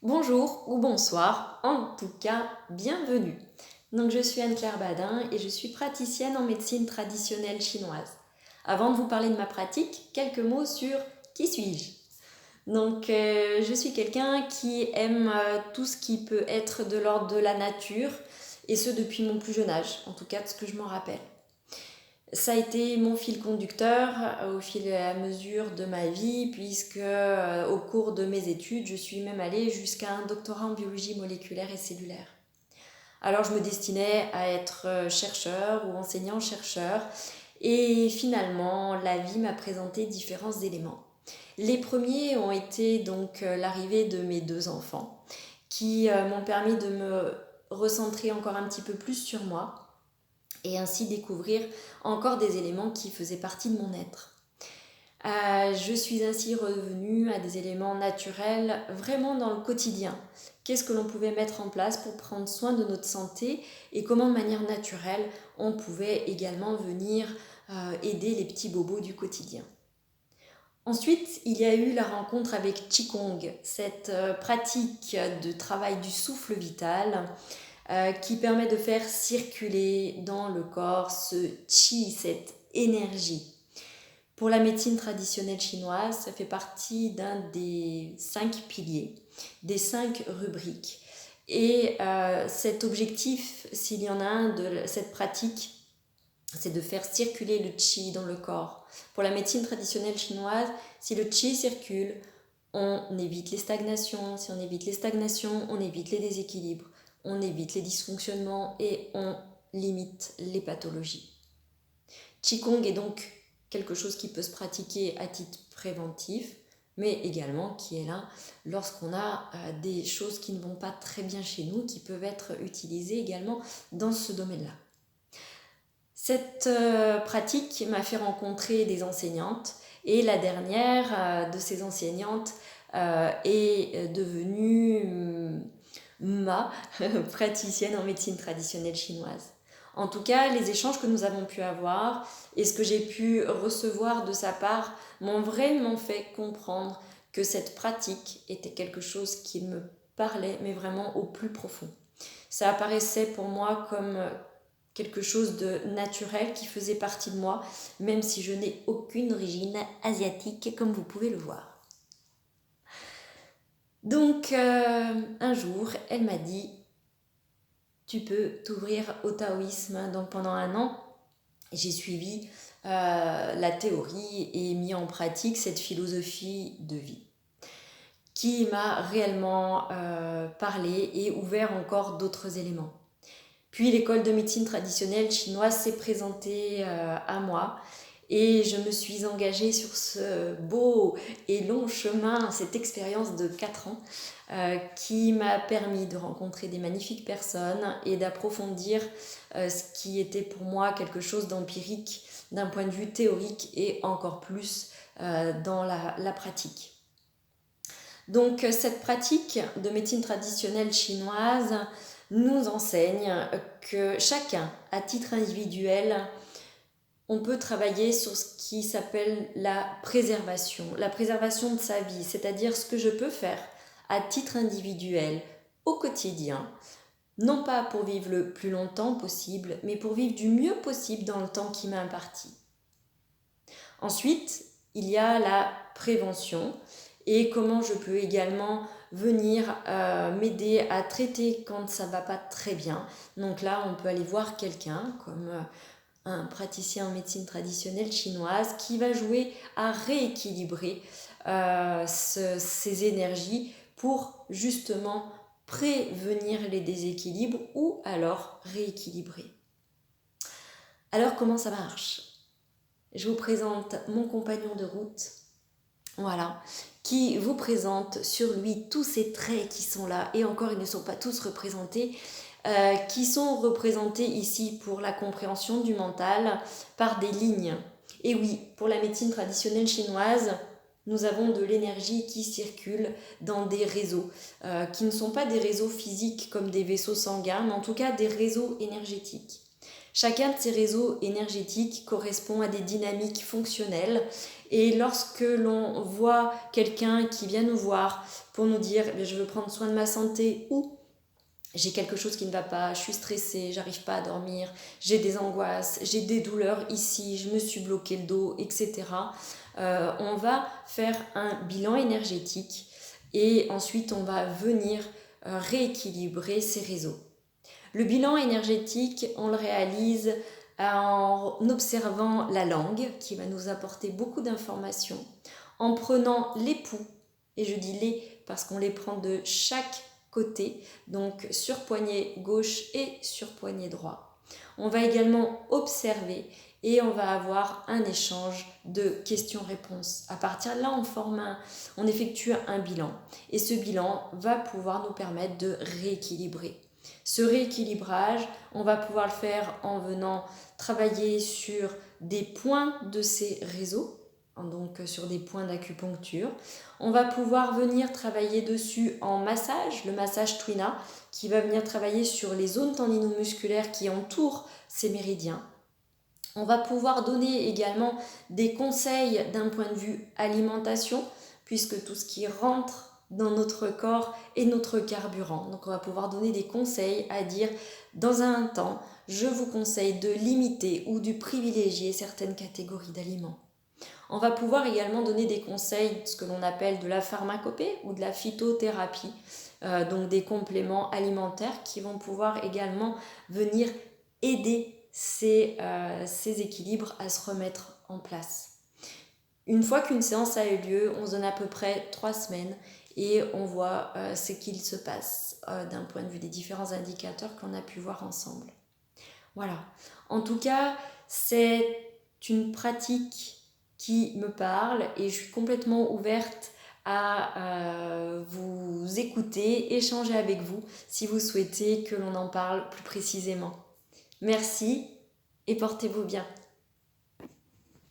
Bonjour ou bonsoir, en tout cas, bienvenue. Donc je suis Anne-Claire Badin et je suis praticienne en médecine traditionnelle chinoise. Avant de vous parler de ma pratique, quelques mots sur qui suis-je. Je suis quelqu'un qui aime tout ce qui peut être de l'ordre de la nature et ce depuis mon plus jeune âge, en tout cas de ce que je m'en rappelle. Ça a été mon fil conducteur au fil et à mesure de ma vie, puisque au cours de mes études, je suis même allée jusqu'à un doctorat en biologie moléculaire et cellulaire. Alors je me destinais à être chercheur ou enseignant-chercheur, et finalement la vie m'a présenté différents éléments. Les premiers ont été donc l'arrivée de mes deux enfants, qui m'ont permis de me recentrer encore un petit peu plus sur moi, et ainsi découvrir encore des éléments qui faisaient partie de mon être. Je suis ainsi revenue à des éléments naturels vraiment dans le quotidien. Qu'est-ce que l'on pouvait mettre en place pour prendre soin de notre santé et comment de manière naturelle on pouvait également venir aider les petits bobos du quotidien. Ensuite, il y a eu la rencontre avec Qigong, cette pratique de travail du souffle vital qui permet de faire circuler dans le corps ce qi, cette énergie. Pour la médecine traditionnelle chinoise, ça fait partie d'un des 5 piliers, des 5 rubriques. Et cet objectif, s'il y en a un de cette pratique, c'est de faire circuler le qi dans le corps. Pour la médecine traditionnelle chinoise, si le qi circule, on évite les stagnations. Si on évite les stagnations, on évite les déséquilibres, on évite les dysfonctionnements et on limite les pathologies. Qigong est donc quelque chose qui peut se pratiquer à titre préventif, mais également qui est là lorsqu'on a des choses qui ne vont pas très bien chez nous, qui peuvent être utilisées également dans ce domaine-là. Cette pratique m'a fait rencontrer des enseignantes et la dernière de ces enseignantes est devenue ma praticienne en médecine traditionnelle chinoise. En tout cas, les échanges que nous avons pu avoir et ce que j'ai pu recevoir de sa part m'ont vraiment fait comprendre que cette pratique était quelque chose qui me parlait, mais vraiment au plus profond. Ça apparaissait pour moi comme quelque chose de naturel qui faisait partie de moi, même si je n'ai aucune origine asiatique, comme vous pouvez le voir. Donc, un jour, elle m'a dit « Tu peux t'ouvrir au taoïsme ». Donc, pendant un an, j'ai suivi la théorie et mis en pratique cette philosophie de vie qui m'a réellement parlé et ouvert encore d'autres éléments. Puis l'école de médecine traditionnelle chinoise s'est présentée à moi et je me suis engagée sur ce beau et long chemin, cette expérience de 4 ans qui m'a permis de rencontrer des magnifiques personnes et d'approfondir ce qui était pour moi quelque chose d'empirique d'un point de vue théorique et encore plus dans la pratique. Donc cette pratique de médecine traditionnelle chinoise nous enseigne que chacun, à titre individuel, on peut travailler sur ce qui s'appelle la préservation de sa vie, c'est-à-dire ce que je peux faire à titre individuel au quotidien, non pas pour vivre le plus longtemps possible, mais pour vivre du mieux possible dans le temps qui m'est imparti. Ensuite, il y a la prévention et comment je peux également venir m'aider à traiter quand ça ne va pas très bien. Donc là, on peut aller voir quelqu'un comme un praticien en médecine traditionnelle chinoise qui va jouer à rééquilibrer ces énergies pour justement prévenir les déséquilibres ou alors rééquilibrer. Alors comment ça marche ? Je vous présente mon compagnon de route, voilà, qui vous présente sur lui tous ces traits qui sont là, et encore ils ne sont pas tous représentés, qui sont représentés ici pour la compréhension du mental par des lignes. Et oui, pour la médecine traditionnelle chinoise, nous avons de l'énergie qui circule dans des réseaux, qui ne sont pas des réseaux physiques comme des vaisseaux sanguins, mais en tout cas des réseaux énergétiques. Chacun de ces réseaux énergétiques correspond à des dynamiques fonctionnelles et lorsque l'on voit quelqu'un qui vient nous voir pour nous dire je veux prendre soin de ma santé ou j'ai quelque chose qui ne va pas, je suis stressée, j'arrive pas à dormir, j'ai des angoisses, j'ai des douleurs ici, je me suis bloqué le dos, etc. On va faire un bilan énergétique et ensuite on va venir rééquilibrer ces réseaux. Le bilan énergétique, on le réalise en observant la langue qui va nous apporter beaucoup d'informations, en prenant les pouls, et je dis les parce qu'on les prend de chaque côté, donc sur poignet gauche et sur poignet droit. On va également observer et on va avoir un échange de questions-réponses. À partir de là, on effectue un bilan et ce bilan va pouvoir nous permettre de rééquilibrer. Ce rééquilibrage, on va pouvoir le faire en venant travailler sur des points de ces réseaux, donc sur des points d'acupuncture. On va pouvoir venir travailler dessus en massage, le massage Twina, qui va venir travailler sur les zones tendinomusculaires qui entourent ces méridiens. On va pouvoir donner également des conseils d'un point de vue alimentation, puisque tout ce qui rentre dans notre corps est notre carburant. Donc on va pouvoir donner des conseils à dire dans un temps, je vous conseille de limiter ou de privilégier certaines catégories d'aliments. On va pouvoir également donner des conseils, ce que l'on appelle de la pharmacopée ou de la phytothérapie, donc des compléments alimentaires qui vont pouvoir également venir aider ces équilibres à se remettre en place. Une fois qu'une séance a eu lieu, on se donne à peu près 3 semaines et on voit ce qu'il se passe d'un point de vue des différents indicateurs qu'on a pu voir ensemble. Voilà. En tout cas, c'est une pratique qui me parle et je suis complètement ouverte à vous écouter, échanger avec vous si vous souhaitez que l'on en parle plus précisément. Merci et portez-vous bien.